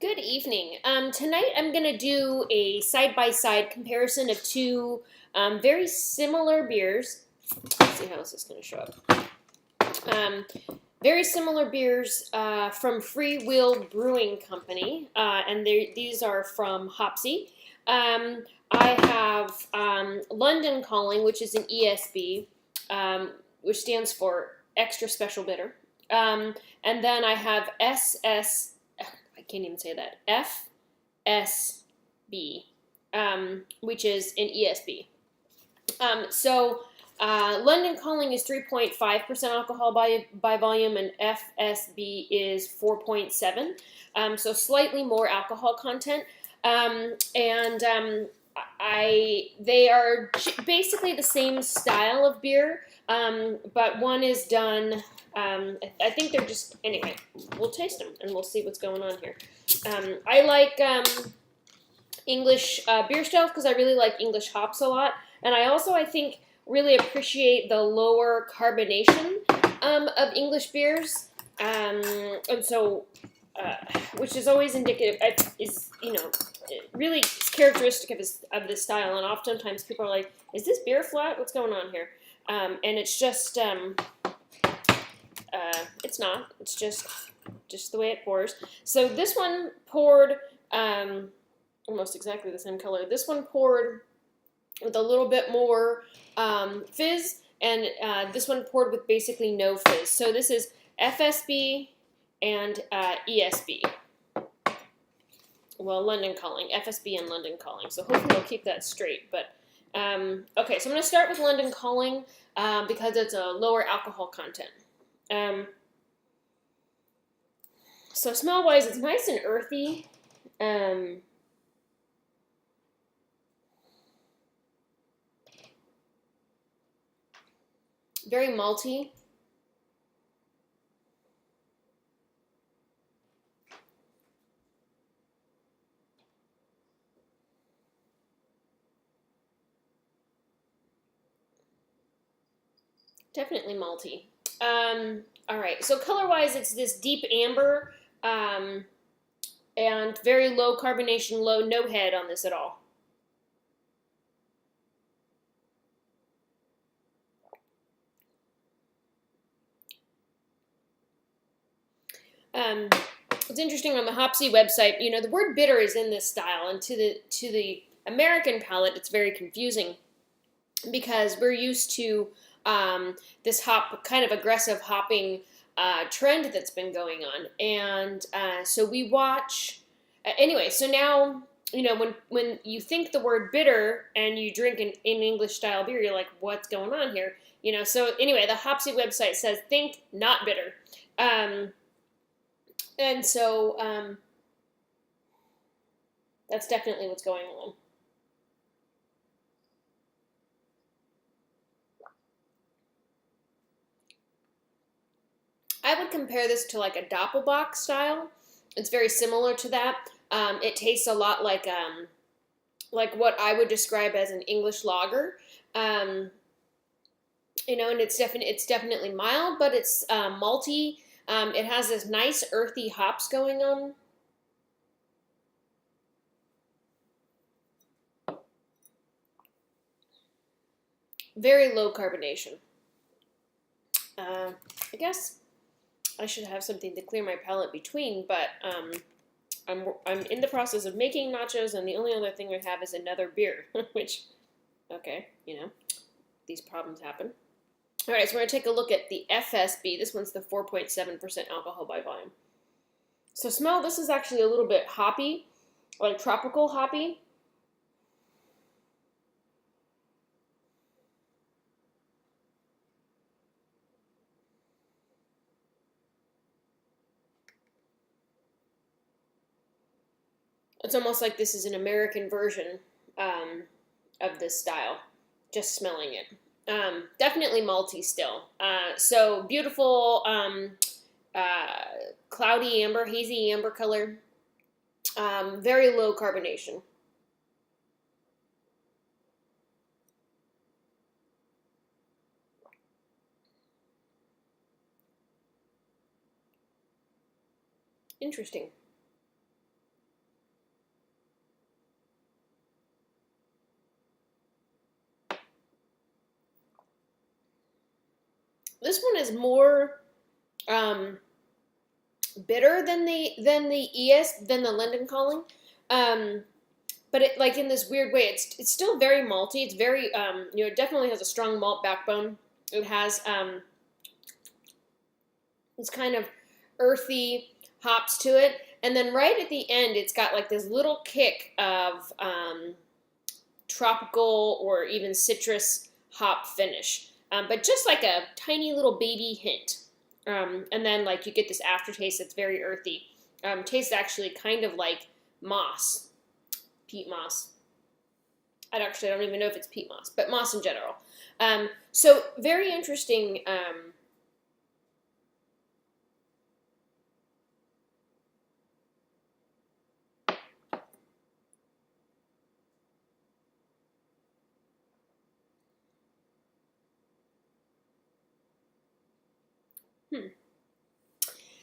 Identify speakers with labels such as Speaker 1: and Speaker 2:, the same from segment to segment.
Speaker 1: Good evening. Tonight I'm going to do a side-by-side comparison of two very similar beers. Let's see how this is going to show up. Um, Very similar beers from Freewheel Brewing Company, and these are from Hopsy. I have London Calling, which is an ESB, which stands for Extra Special Bitter. And then I have I can't even say that, FSB, which is an ESB. London Calling is 3.5% alcohol by volume, and FSB is 4.7, so slightly more alcohol content. They are basically the same style of beer, but one is done. I think they're just anyway. We'll taste them and we'll see what's going on here. I like English beer styles because I really like English hops a lot, and I think really appreciate the lower carbonation of English beers, which is always indicative is really characteristic of this style. And oftentimes people are like, "Is this beer flat? What's going on here?" And it's just it's not. It's just the way it pours. So this one poured almost exactly the same color. This one poured with a little bit more fizz, and this one poured with basically no fizz. So this is FSB and ESB. Well, London Calling, FSB and London Calling. So hopefully I'll keep that straight. But okay, so I'm going to start with London Calling because it's a lower alcohol content. So smell-wise, it's nice and earthy. Very malty. Definitely malty. All right, so color-wise, it's this deep amber and very low carbonation, no head on this at all. It's interesting on the Hopsy website. The word bitter is in this style, and to the American palate, it's very confusing because we're used to this kind of aggressive hopping trend that's been going on, and so we watch. Anyway, so now when you think the word bitter and you drink an English style beer, you're like, what's going on here? So anyway, the Hopsy website says think not bitter. And so that's definitely what's going on. I would compare this to like a Doppelbock style. It's very similar to that. It tastes a lot like what I would describe as an English lager. And it's definitely mild, but it's malty. It has this nice earthy hops going on. Very low carbonation. I guess I should have something to clear my palate between, but I'm in the process of making nachos, and the only other thing I have is another beer, which, okay, these problems happen. All right, so we're going to take a look at the FSB. This one's the 4.7% alcohol by volume. So smell, this is actually a little bit hoppy, like tropical hoppy. It's almost like this is an American version of this style, just smelling it. Definitely malty still. So beautiful, cloudy amber, hazy amber color. Very low carbonation. Interesting. This one is more bitter than the London Calling. But it, like, in this weird way, it's still very malty. It's very it definitely has a strong malt backbone. It has this kind of earthy hops to it, and then right at the end, it's got like this little kick of tropical or even citrus hop finish, but just like a tiny little baby hint. And then like you get this aftertaste that's very earthy. Tastes actually kind of like moss. Peat moss. I don't even know if it's peat moss, but moss in general. So very interesting.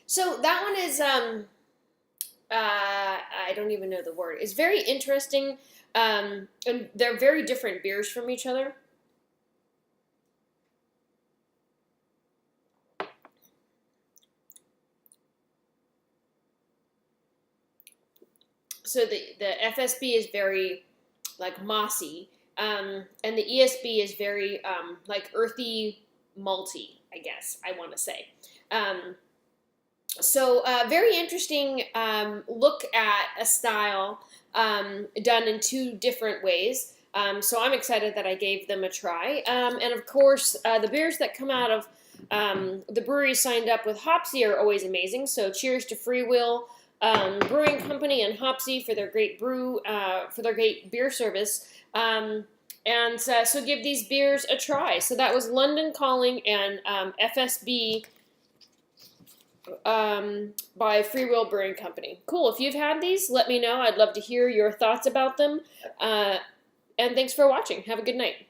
Speaker 1: So that one is I don't even know the word. It's very interesting, and they're very different beers from each other. So the FSB is very like mossy, and the ESB is very like earthy, malty, I guess I want to say. So very interesting look at a style done in two different ways. So I'm excited that I gave them a try. And of course, the beers that come out of the brewery signed up with Hopsy are always amazing. So cheers to Freewheel Brewing Company and Hopsy for their great for their great beer service. So give these beers a try. So that was London Calling and FSB by Freewheel Brewing Company. Cool. If you've had these, let me know. I'd love to hear your thoughts about them. And thanks for watching. Have a good night.